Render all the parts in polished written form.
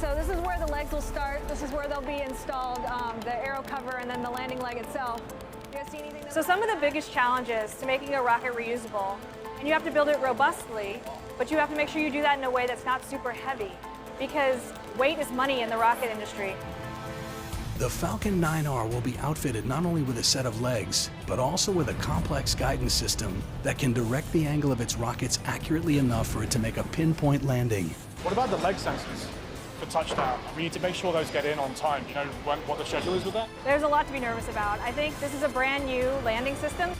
So this is where the legs will start. This is where they'll be installed, the aero cover and then the landing leg itself. You guys see anything? So some of the biggest challenges to making a rocket reusable, and you have to build it robustly, but you have to make sure you do that in a way that's not super heavy, because weight is money in the rocket industry. The Falcon 9R will be outfitted not only with a set of legs, but also with a complex guidance system that can direct the angle of its rockets accurately enough for it to make a pinpoint landing. What about the leg sensors for touchdown? We need to make sure those get in on time. You know what the schedule is with that? There's a lot to be nervous about. I think this is a brand new landing system.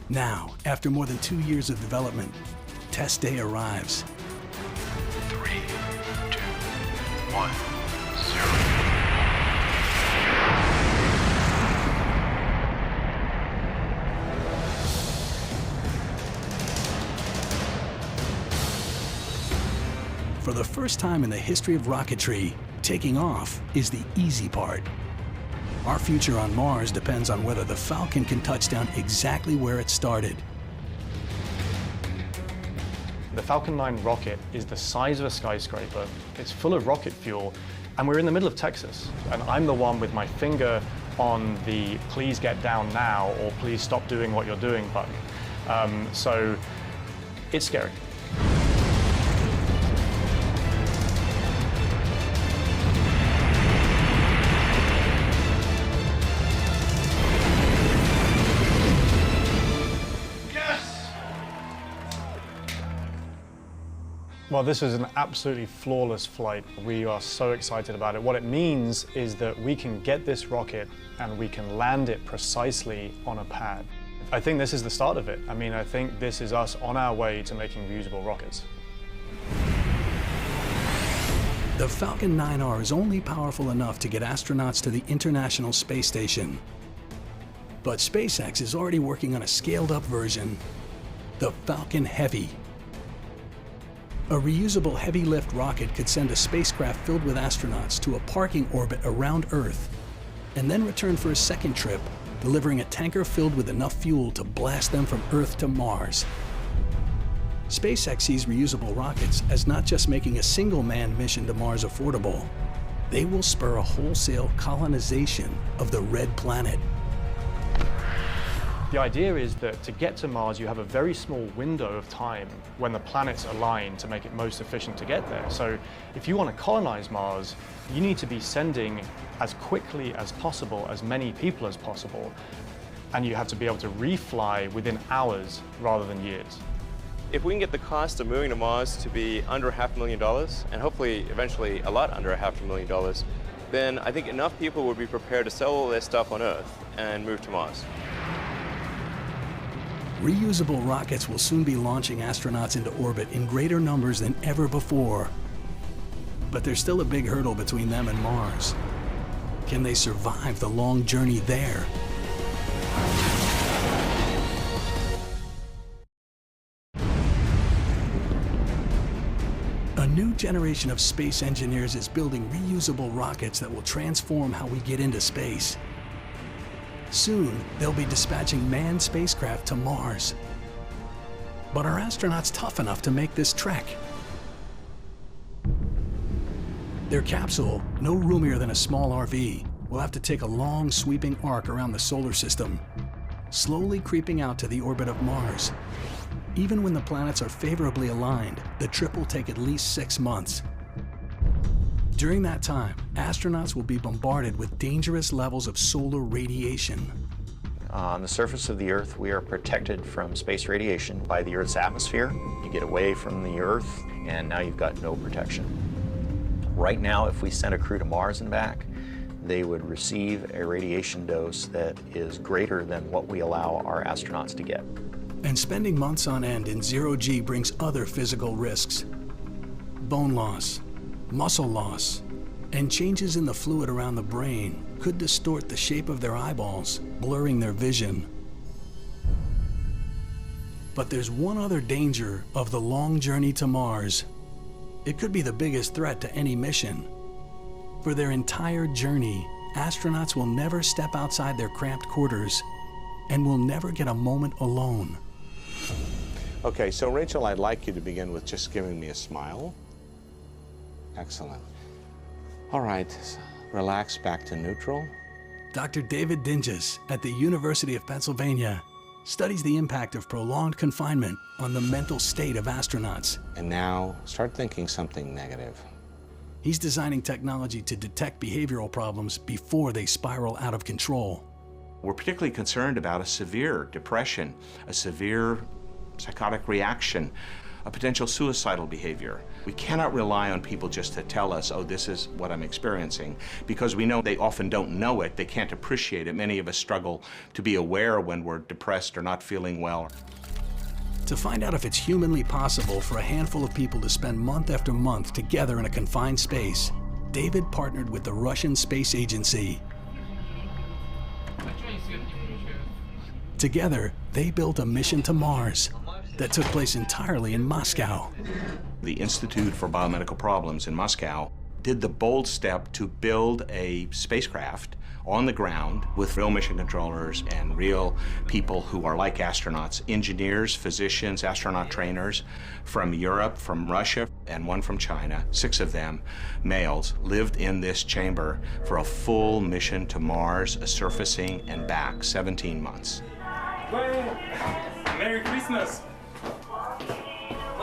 Now, after more than 2 years of development, test day arrives. 3, 2, 1, 0. For the first time in the history of rocketry, taking off is the easy part. Our future on Mars depends on whether the Falcon can touch down exactly where it started. The Falcon 9 rocket is the size of a skyscraper. It's full of rocket fuel, and we're in the middle of Texas. And I'm the one with my finger on the please get down now or please stop doing what you're doing button. So it's scary. Well, this is an absolutely flawless flight. We are so excited about it. What it means is that we can get this rocket and we can land it precisely on a pad. I think this is the start of it. I mean, I think this is us on our way to making reusable rockets. The Falcon 9R is only powerful enough to get astronauts to the International Space Station. But SpaceX is already working on a scaled-up version, the Falcon Heavy. A reusable heavy-lift rocket could send a spacecraft filled with astronauts to a parking orbit around Earth, and then return for a second trip, delivering a tanker filled with enough fuel to blast them from Earth to Mars. SpaceX sees reusable rockets as not just making a single manned mission to Mars affordable, they will spur a wholesale colonization of the red planet. The idea is that to get to Mars, you have a very small window of time when the planets align to make it most efficient to get there. So if you want to colonize Mars, you need to be sending as quickly as possible as many people as possible. And you have to be able to refly within hours rather than years. If we can get the cost of moving to Mars to be under $500,000, and hopefully eventually a lot under $500,000, then I think enough people would be prepared to sell all their stuff on Earth and move to Mars. Reusable rockets will soon be launching astronauts into orbit in greater numbers than ever before. But there's still a big hurdle between them and Mars. Can they survive the long journey there? A new generation of space engineers is building reusable rockets that will transform how we get into space. Soon, they'll be dispatching manned spacecraft to Mars. But are astronauts tough enough to make this trek? Their capsule, no roomier than a small RV, will have to take a long, sweeping arc around the solar system, slowly creeping out to the orbit of Mars. Even when the planets are favorably aligned, the trip will take at least 6 months. During that time, astronauts will be bombarded with dangerous levels of solar radiation. On the surface of the Earth, we are protected from space radiation by the Earth's atmosphere. You get away from the Earth, and now you've got no protection. Right now, if we sent a crew to Mars and back, they would receive a radiation dose that is greater than what we allow our astronauts to get. And spending months on end in zero-G brings other physical risks. Bone loss, muscle loss, and changes in the fluid around the brain could distort the shape of their eyeballs, blurring their vision. But there's one other danger of the long journey to Mars. It could be the biggest threat to any mission. For their entire journey, astronauts will never step outside their cramped quarters and will never get a moment alone. Okay, so Rachel, I'd like you to begin with just giving me a smile. Excellent. All right, relax back to neutral. Dr. David Dinges at the University of Pennsylvania studies the impact of prolonged confinement on the mental state of astronauts. And now start thinking something negative. He's designing technology to detect behavioral problems before they spiral out of control. We're particularly concerned about a severe depression, a severe psychotic reaction, a potential suicidal behavior. We cannot rely on people just to tell us, oh, this is what I'm experiencing, because we know they often don't know it, they can't appreciate it. Many of us struggle to be aware when we're depressed or not feeling well. To find out if it's humanly possible for a handful of people to spend month after month together in a confined space, David partnered with the Russian Space Agency. Together, they built a mission to Mars that took place entirely in Moscow. The Institute for Biomedical Problems in Moscow did the bold step to build a spacecraft on the ground with real mission controllers and real people who are like astronauts, engineers, physicians, astronaut trainers from Europe, from Russia, and one from China. 6 of them, males, lived in this chamber for a full mission to Mars, a surfacing, and back, 17 months. Merry Christmas!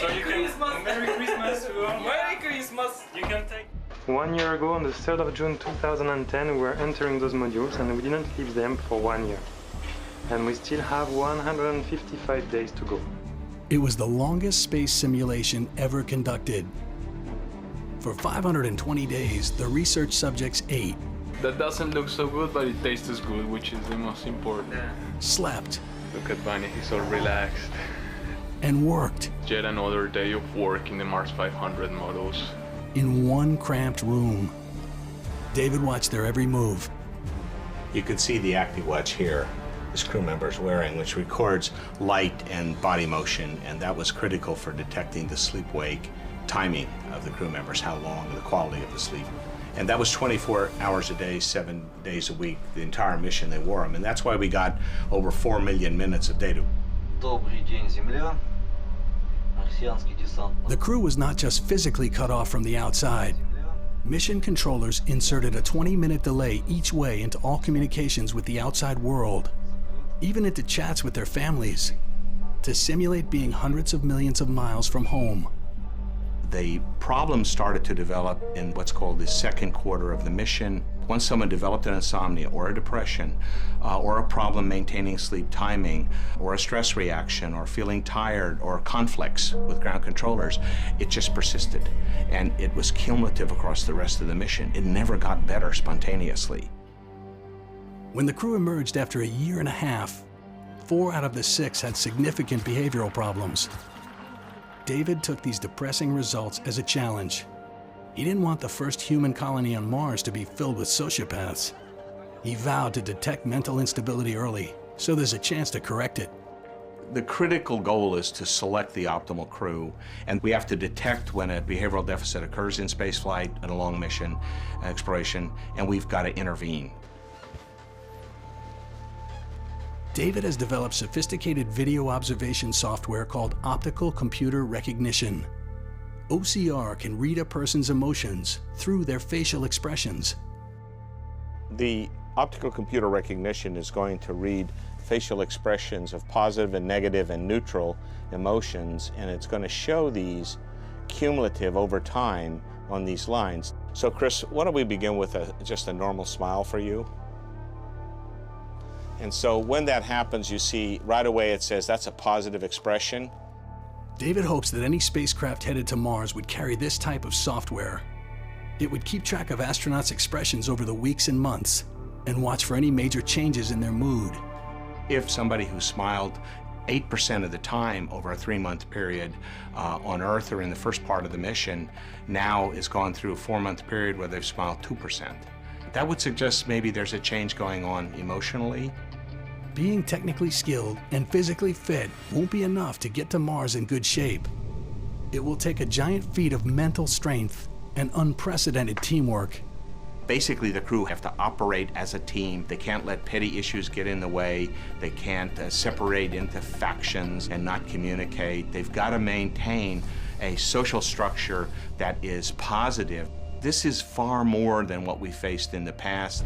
Merry Christmas! Merry Christmas! You can take. 1 year ago, on the 3rd of June 2010, we were entering those modules and we didn't leave them for 1 year. And we still have 155 days to go. It was the longest space simulation ever conducted. For 520 days, the research subjects ate. That doesn't look so good, but it tastes good, which is the most important. Slept. Look at Bunny, he's all relaxed. And worked. Yet another day of work in the Mars 500 models. In one cramped room. David watched their every move. You could see the ActiWatch here this crew member is wearing, which records light and body motion, and that was critical for detecting the sleep-wake timing of the crew members, how long, the quality of the sleep. And that was 24 hours a day, 7 days a week, the entire mission they wore them. And that's why we got over 4 million minutes of data. The crew was not just physically cut off from the outside. Mission controllers inserted a 20-minute delay each way into all communications with the outside world, even into chats with their families, to simulate being hundreds of millions of miles from home. The problems started to develop in what's called the second quarter of the mission. Once someone developed an insomnia or a depression, or a problem maintaining sleep timing, or a stress reaction, or feeling tired, or conflicts with ground controllers, it just persisted. And it was cumulative across the rest of the mission. It never got better spontaneously. When the crew emerged after a year and a half, 4 out of the 6 had significant behavioral problems. David took these depressing results as a challenge. He didn't want the first human colony on Mars to be filled with sociopaths. He vowed to detect mental instability early, so there's a chance to correct it. The critical goal is to select the optimal crew, and we have to detect when a behavioral deficit occurs in spaceflight and a long mission exploration, and we've got to intervene. David has developed sophisticated video observation software called optical computer recognition. OCR can read a person's emotions through their facial expressions. The optical computer recognition is going to read facial expressions of positive and negative and neutral emotions, and it's going to show these cumulative over time on these lines. So Chris, why don't we begin with just a normal smile for you? And so when that happens, you see right away it says that's a positive expression. David hopes that any spacecraft headed to Mars would carry this type of software. It would keep track of astronauts' expressions over the weeks and months and watch for any major changes in their mood. If somebody who smiled 8% of the time over a 3-month period on Earth or in the first part of the mission now is gone through a 4-month period where they've smiled 2%. That would suggest maybe there's a change going on emotionally. Being technically skilled and physically fit won't be enough to get to Mars in good shape. It will take a giant feat of mental strength and unprecedented teamwork. Basically, the crew have to operate as a team. They can't let petty issues get in the way. They can't separate into factions and not communicate. They've got to maintain a social structure that is positive. This is far more than what we faced in the past.